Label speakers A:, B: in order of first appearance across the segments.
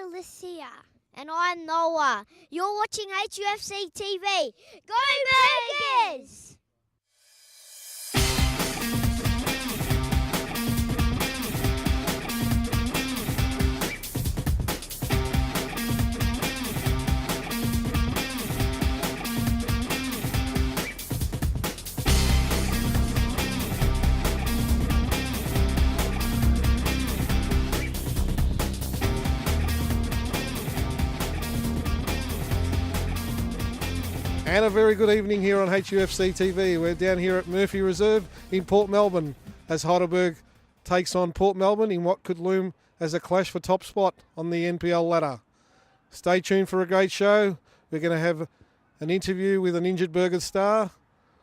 A: Alicia. And I'm Noah. You're watching HUFC TV. Go Burgers!
B: And a very good evening here on HUFC TV. We're down here at Murphy Reserve in Port Melbourne as Heidelberg takes on Port Melbourne in what could loom as a clash for top spot on the NPL ladder. Stay tuned for a great show. We're going to have an interview with an injured Burgers star.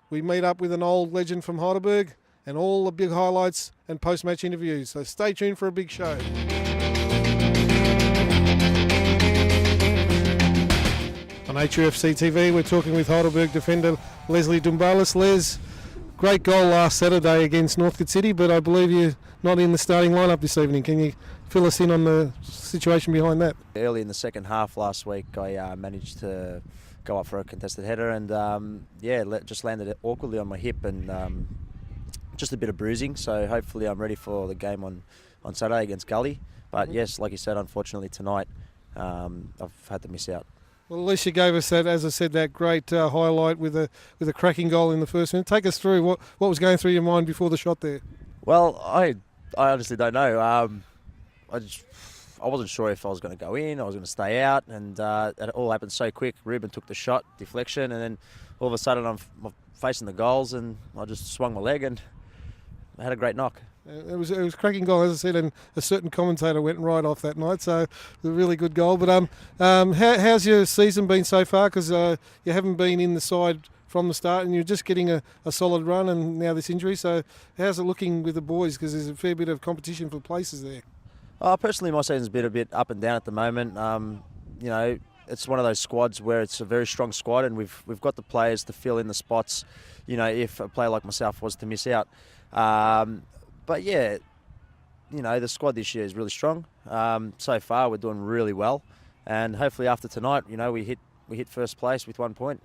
B: We meet up with an old legend from Heidelberg and all the big highlights and post-match interviews. So stay tuned for a big show. On HUFC TV, we're talking with Heidelberg defender Leslie Dumbalis. Les, great goal last Saturday against Northcote City, but I believe you're not in the starting lineup this evening. Can you fill us in on the situation behind that?
C: Early in the second half last week, I managed to go up for a contested header and just landed it awkwardly on my hip and just a bit of bruising. So hopefully I'm ready for the game on Saturday against Gully. But yes, like you said, unfortunately tonight I've had to miss out.
B: Well, Alicia gave us that, as I said, that great highlight with a cracking goal in the first minute. Take us through what was going through your mind before the shot there.
C: Well, I honestly don't know. I wasn't sure if I was going to go in, I was going to stay out, and it all happened so quick. Ruben took the shot, deflection, and then all of a sudden I'm facing the goals, and I just swung my leg and I had a great knock.
B: It was a cracking goal, as I said, and a certain commentator went right off that night, so it was a really good goal. But how's your season been so far? Because you haven't been in the side from the start, and you're just getting a solid run, and now this injury. So how's it looking with the boys? Because there's a fair bit of competition for places there.
C: Personally, my season's been a bit up and down at the moment. It's one of those squads where it's a very strong squad, and we've got the players to fill in the spots. If a player like myself was to miss out. But yeah, the squad this year is really strong. So far, we're doing really well, and hopefully after tonight, we hit first place with 1 point.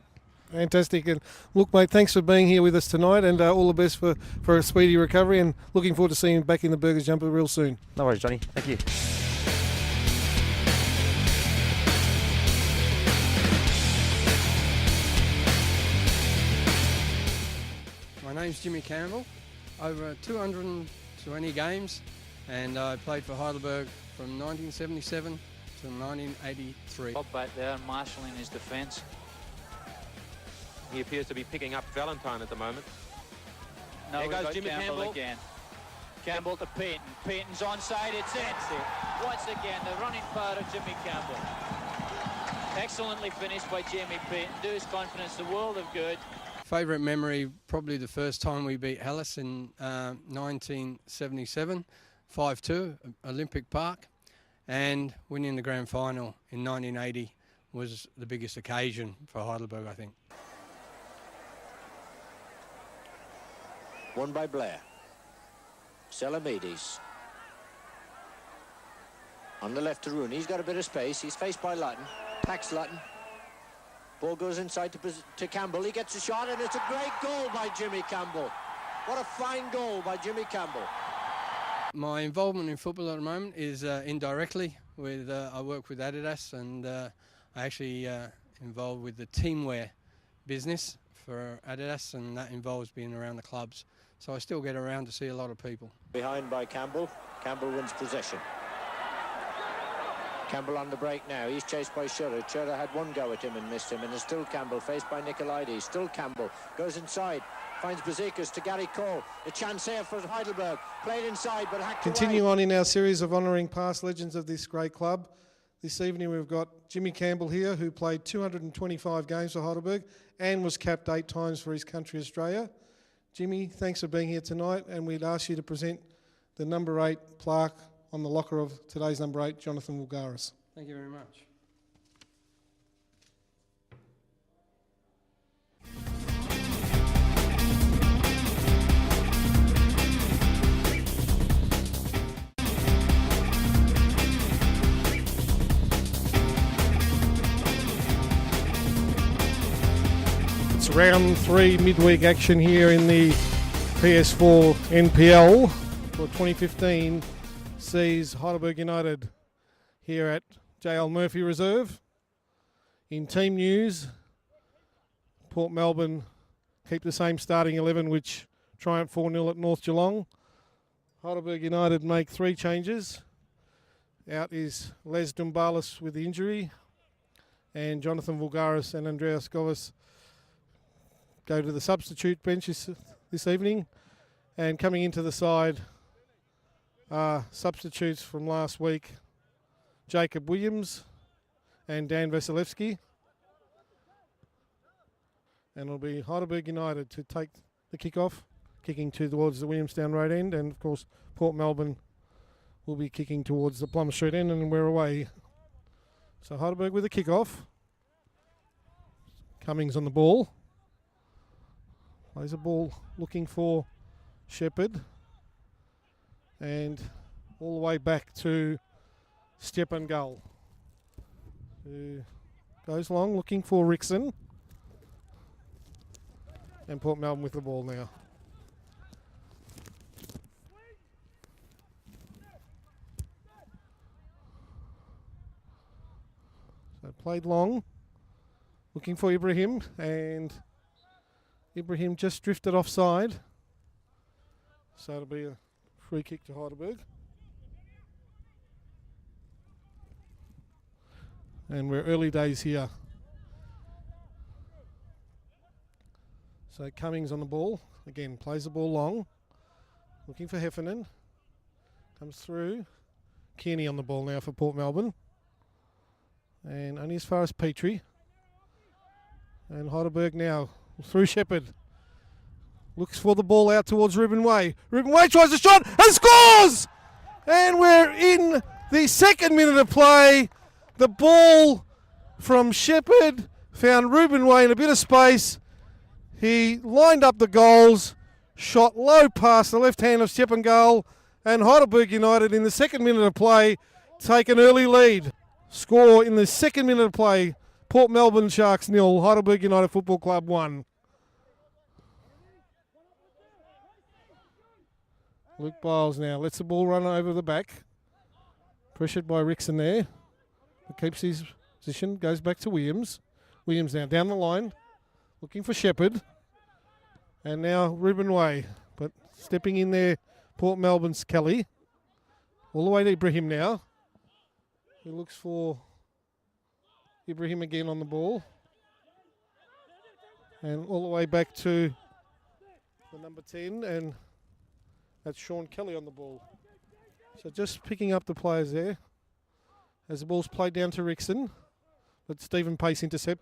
B: Fantastic. And look, mate, thanks for being here with us tonight, and all the best for a speedy recovery, and looking forward to seeing you back in the Burgers jumper real soon.
C: No worries, Johnny. Thank you.
D: My name's Jimmy Campbell. Over 220 games, and I played for Heidelberg from 1977 to 1983.
E: Bob back there, Marshall in his defence.
F: He appears to be picking up Valentine at the moment.
E: No,
F: there goes Jimmy Campbell
E: again. Campbell to Payton. Payton's onside, it's in. Once again, the running power of Jimmy Campbell. Excellently finished by Jamie Payton. Do his confidence the world of good.
D: Favourite memory, probably the first time we beat Hellas in 1977, 5-2, Olympic Park, and winning the grand final in 1980 was the biggest occasion for Heidelberg, I think.
G: Won by Blair. Selamides. On the left to Rooney, he's got a bit of space, he's faced by Lutton, Pax Lutton. Ball goes inside to Campbell. He gets a shot, and it's a great goal by Jimmy Campbell. What a fine goal by Jimmy Campbell.
D: My involvement in football at the moment is indirectly. I work with Adidas, and I actually involved with the teamwear business for Adidas, and that involves being around the clubs. So I still get around to see a lot of people.
G: Behind by Campbell. Campbell wins possession. Campbell on the break now. He's chased by Schurrer. Schurrer had one go at him and missed him, and it's still Campbell faced by Nicolaides. Still Campbell goes inside, finds Bazikas to Gary Cole. A chance here for Heidelberg. Played inside, but hacked
B: Continue
G: away.
B: on in our series of honouring past legends of this great club. This evening we've got Jimmy Campbell here, who played 225 games for Heidelberg and was capped 8 times for his country, Australia. Jimmy, thanks for being here tonight, and we'd ask you to present the number 8 plaque on the locker of today's number 8, Jonathan Vulgaris.
D: Thank you very much.
B: Round 3 midweek action here in the PS4 NPL for 2015 sees Heidelberg United here at JL Murphy Reserve. In team news, Port Melbourne keep the same starting 11 which triumphed 4-0 at North Geelong. Heidelberg United make 3 changes. Out is Les Dumbalis with the injury, and Jonathan Vulgaris and Andreas Govis go to the substitute bench this evening. And coming into the side are substitutes from last week, Jacob Williams and Dan Vasilevsky. And it'll be Heidelberg United to take the kick-off, kicking towards the Williamstown Road end, and of course Port Melbourne will be kicking towards the Plum Street end, and we're away. So Heidelberg with a kick-off. Cummings on the ball. Plays a ball looking for Shepherd. And all the way back to Stepan Gull, who goes long looking for Rickson. And Port Melbourne with the ball now. So played long, looking for Ibrahim, and Ibrahim just drifted offside. So it'll be a free kick to Heidelberg. And we're early days here. So Cummings on the ball, again plays the ball long, looking for Heffernan, comes through. Kearney on the ball now for Port Melbourne. And only as far as Petrie. And Heidelberg now through Shepherd. Looks for the ball out towards Ruben Way. Ruben Way tries a shot and scores! And we're in the second minute of play. The ball from Shepherd found Ruben Way in a bit of space. He lined up the goals, shot low past the left hand of Stepan Gull, and Heidelberg United in the second minute of play take an early lead. Score in the second minute of play, Port Melbourne Sharks 0, Heidelberg United Football Club 1. Luke Biles now lets the ball run over the back. Pressured by Rickson there. Keeps his position, goes back to Williams. Williams now down the line, looking for Shepherd. And now Ruben Way, but stepping in there, Port Melbourne's Kelly. All the way to Ibrahim now. He looks for Ibrahim again on the ball. And all the way back to the number 10, and that's Sean Kelly on the ball. So just picking up the players there. As the ball's played down to Rickson, but Stephen Pace intercept.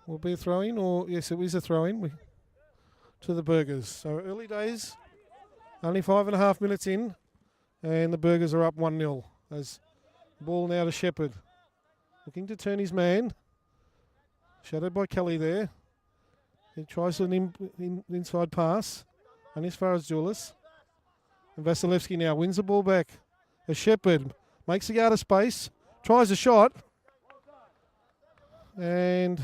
B: Will be a throw-in, or yes, it is a throw-in to the Burgers. So early days, only 5.5 minutes in, and the Burgers are up 1-0. As ball now to Shepherd, looking to turn his man. Shadowed by Kelly there. He tries an inside pass, and as far as Julis. And Vasilevsky now wins the ball back. As Shepherd makes a yard of space, tries a shot, and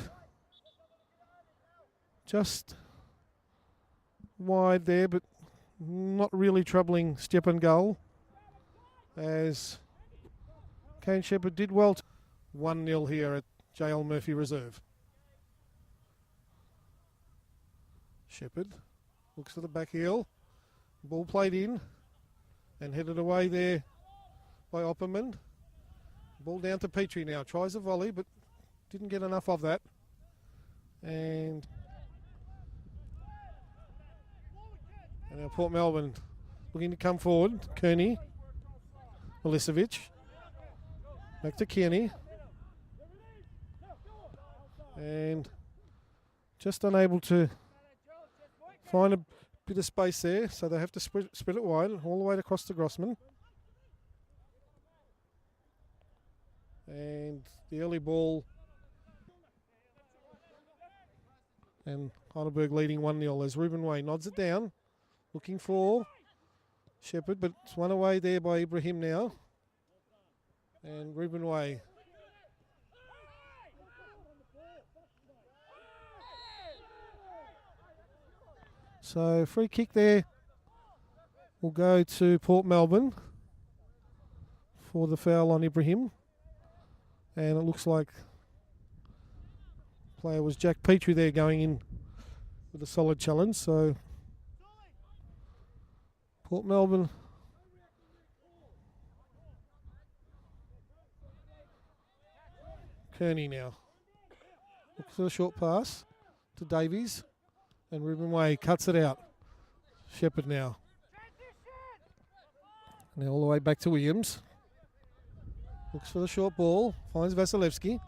B: just wide there, but not really troubling Stepan Gull, as Kane Shepherd did well. 1-0 here at JL Murphy Reserve. Shepherd looks for the back heel. Ball played in and headed away there by Opperman. Ball down to Petrie now. Tries a volley, but didn't get enough of that. And now Port Melbourne looking to come forward. Kearney. Milicevic. Back to Kearney. And just unable to find a bit of space there, so they have to spread it wide all the way across to Grossman. And the early ball, and Heidelberg leading 1-0 as Ruben Way nods it down, looking for Shepherd, but it's one away there by Ibrahim now. And Ruben Way. So free kick there will go to Port Melbourne for the foul on Ibrahim. And it looks like player was Jack Petrie there going in with a solid challenge. So Port Melbourne Kearney now. Looks for a short pass to Davies. And Ruben Way cuts it out. Shepherd now. Now all the way back to Williams. Looks for the short ball. Finds Vasilevsky.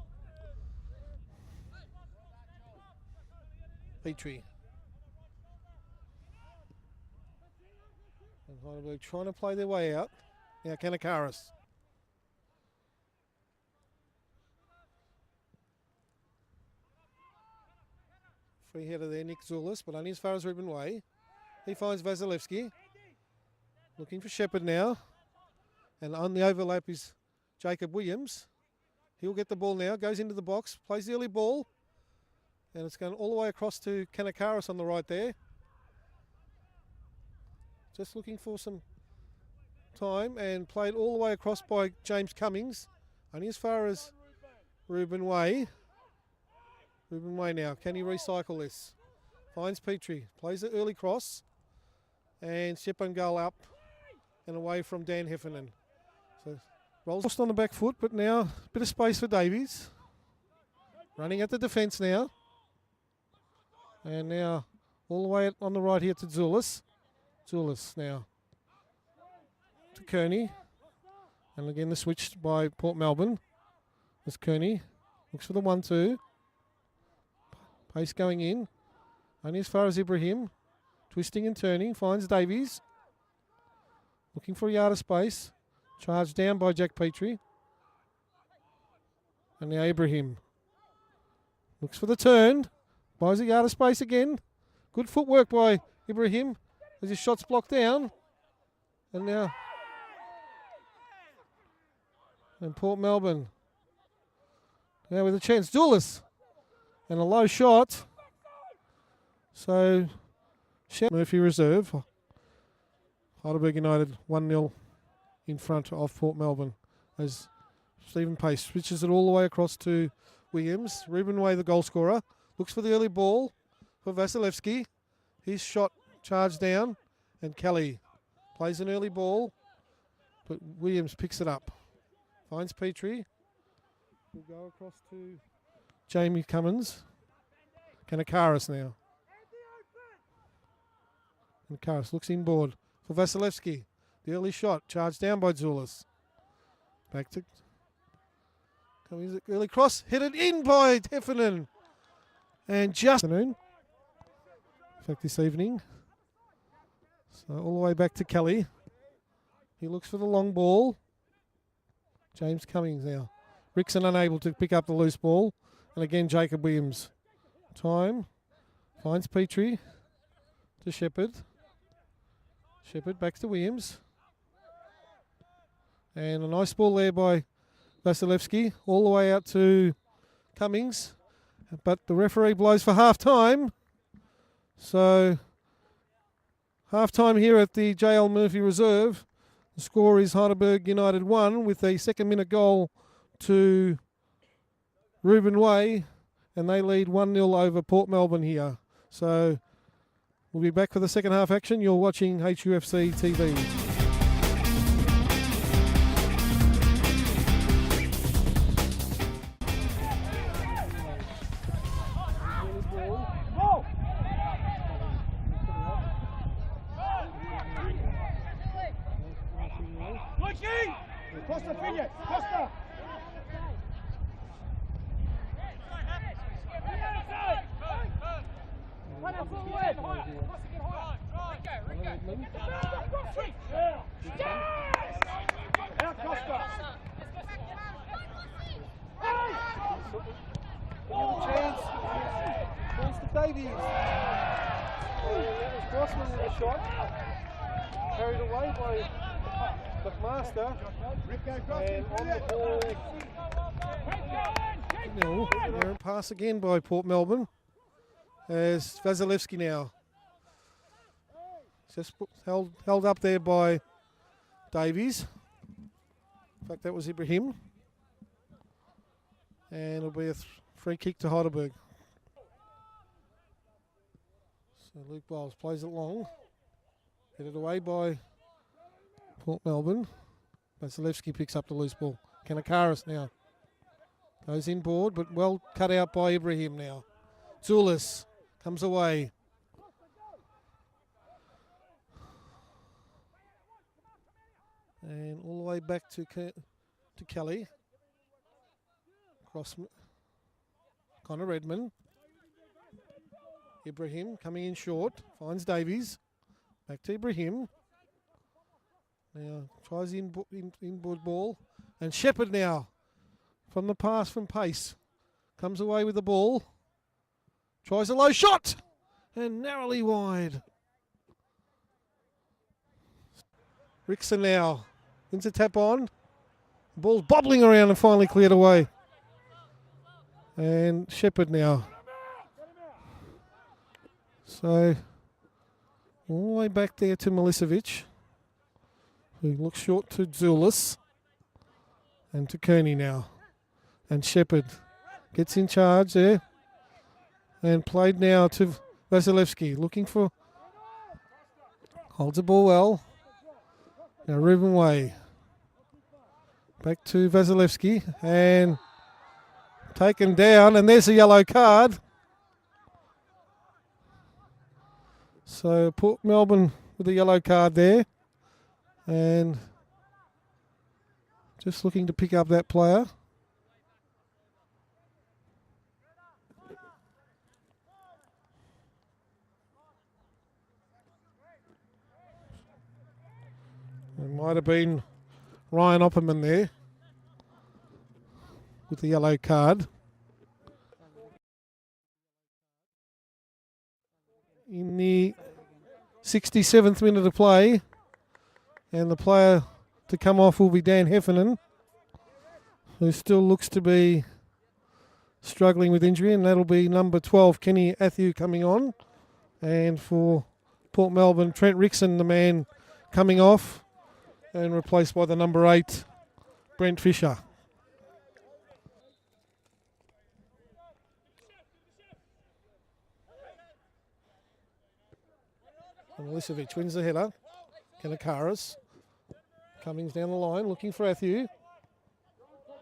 B: Petrie. And Heidelberg trying to play their way out. Now Kanakaris. Free header there, Nick Zulis, but only as far as Ruben Way. He finds Vasilevsky. Looking for Shepherd now. And on the overlap is Jacob Williams. He'll get the ball now, goes into the box, plays the early ball. And it's going all the way across to Kanakaris on the right there. Just looking for some time and played all the way across by James Cummings. Only as far as Ruben Way. Ruben Way now, can he recycle this? Finds Petrie, plays the early cross. And Shep goal up and away from Dan Heffernan. So rolls lost on the back foot, but now a bit of space for Davies. Running at the defence now. And now all the way on the right here to Zulis. Zulis now to Kearney. And again the switch by Port Melbourne. There's Kearney. Looks for the 1-2. Pace going in. Only as far as Ibrahim. Twisting and turning. Finds Davies. Looking for a yard of space. Charged down by Jack Petrie. And now Ibrahim. Looks for the turn. Buys a yard of space again. Good footwork by Ibrahim as his shot's blocked down. And now. And Port Melbourne. Now with a chance. Zulis. And a low shot. So, Murphy reserve. Heidelberg United 1-0 in front of Port Melbourne as Stephen Pace switches it all the way across to Williams. Ruben Way, the goal scorer, looks for the early ball for Vasilevsky. His shot charged down, and Kelly plays an early ball, but Williams picks it up. Finds Petrie. Will go across to Jamie Cummins. Kanakaris now. And Karis looks inboard for Vasilevsky. The early shot charged down by Zulis. Back to Cummins. Early cross headed in by Heffernan. And just afternoon. In fact, this evening. So all the way back to Kelly. He looks for the long ball. James Cummings now. Rickson unable to pick up the loose ball. And again, Jacob Williams. Time. Finds Petrie. To Shepherd. Shepherd back to Williams. And a nice ball there by Vasilevsky. All the way out to Cummings. But the referee blows for half-time. So, half-time here at the JL Murphy Reserve. The score is Heidelberg United 1 with a second-minute goal to Ruben Way. And they lead 1-0 over Port Melbourne here. So, we'll be back for the second half action. You're watching HUFC TV.
H: Costa, Filha! Costa!
B: Chance. Calls to Davies. Crossman with a shot. Carried away by McMaster. And on the ball. Pass again by Port Melbourne. As Vasilevsky now. Just held up there by Davies. In fact, that was Ibrahim. And it'll be a free kick to Heidelberg. So Luke Bowles plays it long. Headed away by Port Melbourne. Vasilevsky picks up the loose ball. Kanakaris now. Goes inboard, but well cut out by Ibrahim now. Zulis comes away. And all the way back to Kelly. Cross Connor Redmond. Ibrahim coming in short. Finds Davies. Back to Ibrahim. Now tries the inboard ball. And Shepherd now from the pass from pace. Comes away with the ball. Tries a low shot. And narrowly wide. Rickson now wins a tap on. The ball's bobbling around and finally cleared away. And Shepherd now. So all the way back there to Milicevic, who looks short to Zulis. And to Kearney now. And Shepherd gets in charge there. And played now to Vasilevsky, looking for... Holds the ball well. Now Ruben Way. Back to Vasilevsky. And taken down. And there's a yellow card. So Port Melbourne with a yellow card there. And just looking to pick up that player. It might have been Ryan Opperman there with the yellow card. In the 67th minute of play, and the player to come off will be Dan Heffernan, who still looks to be struggling with injury, and that'll be number 12, Kenny Athieu, coming on. And for Port Melbourne, Trent Rickson, the man coming off, and replaced by the number 8, Brent Fisher. And Milicevic wins the header. Kanakaris. Cummings down the line, looking for Athieu.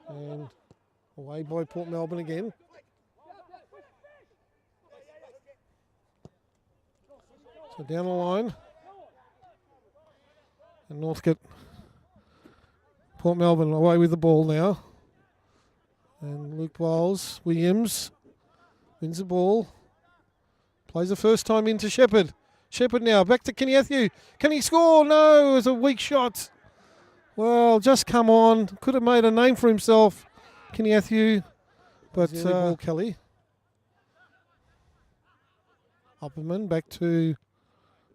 B: And away by Port Melbourne again. So down the line. And Northcote, Port Melbourne away with the ball now. And Luke Williams wins the ball. Plays the first time into Shepherd. Shepherd now, back to Kenny Athieu. Can he score? No, it was a weak shot. Well, just come on. Could have made a name for himself, Kenny Athieu. But ball Kelly. Opperman back to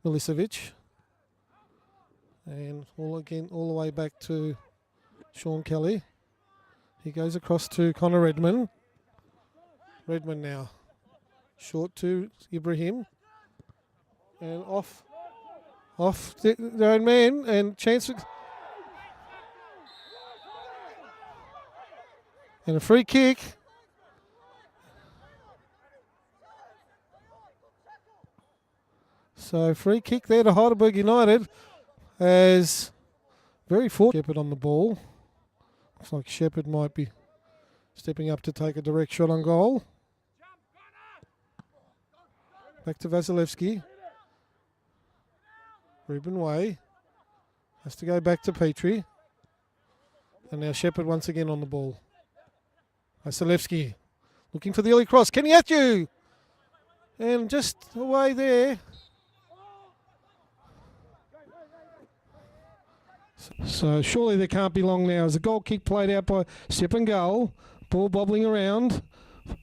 B: Milicevic. And all the way back to Sean Kelly. He goes across to Connor Redmond. Redmond now. Short to Ibrahim. And off their own man, and chance. And a free kick. So free kick there to Heidelberg United, as very fortunate Shepherd on the ball. Looks like Shepherd might be stepping up to take a direct shot on goal. Back to Vasilevsky. Ruben Way has to go back to Petrie. And now Shepherd once again on the ball. Vasilevsky looking for the early cross. Kenny Athieu! And just away there. So surely there can't be long now. As a goal kick played out by Step and Goal. Ball bobbling around.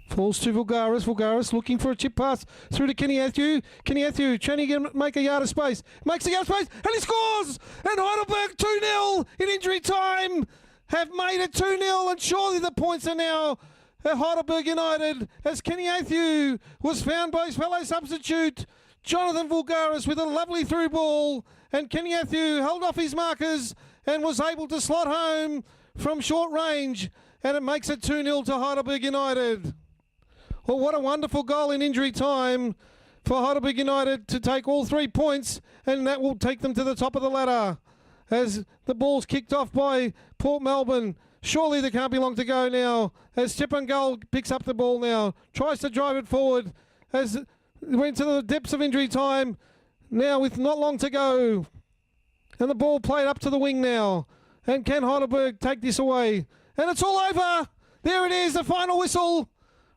B: Falls to Vulgaris. Vulgaris looking for a chip pass through to Kenny Athieu. Kenny Athieu trying to make a yard of space. Makes a yard of space and he scores! And Heidelberg 2-0 in injury time have made it 2-0, and surely the points are now at Heidelberg United, as Kenny Athieu was found by his fellow substitute Jonathan Vulgaris with a lovely through ball, and Kenny Athieu held off his markers and was able to slot home from short range, and it makes it 2-0 to Heidelberg United. Well, what a wonderful goal in injury time for Heidelberg United to take all 3 points, and that will take them to the top of the ladder. As the ball's kicked off by Port Melbourne, surely there can't be long to go now. As Chipangal picks up the ball now, tries to drive it forward, as went to the depths of injury time, now with not long to go. And the ball played up to the wing now. And can Heidelberg take this away? And it's all over. There it is, the final whistle.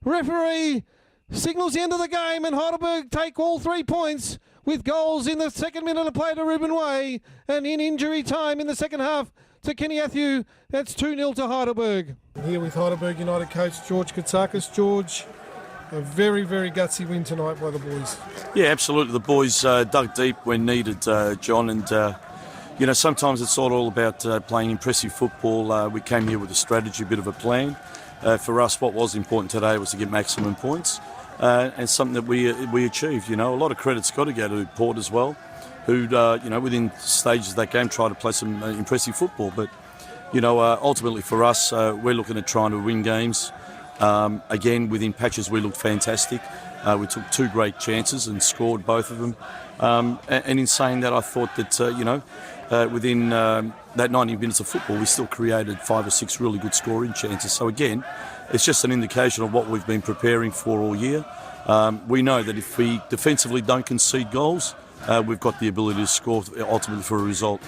B: Referee signals the end of the game, and Heidelberg take all 3 points with goals in the second minute of play to Ruben Way, and in injury time in the second half to Kenny Athieu. That's 2-0 to Heidelberg. Here with Heidelberg United coach George Katsakis. George, a very, very gutsy win tonight by the boys.
H: Yeah, absolutely. The boys dug deep when needed, John, and you know, sometimes it's not all about playing impressive football. We came here with a strategy, a bit of a plan. For us, what was important today was to get maximum points, and something that we achieved. You know, a lot of credit's got to go to Port as well, who you know, within stages of that game tried to play some impressive football. But you know, ultimately for us, we're looking at trying to win games. Again, within patches, we looked fantastic. We took 2 great chances and scored both of them. And in saying that, I thought that you know, within that 90 minutes of football, we still created 5 or 6 really good scoring chances. So again, it's just an indication of what we've been preparing for all year. We know that if we defensively don't concede goals, we've got the ability to score ultimately for a result.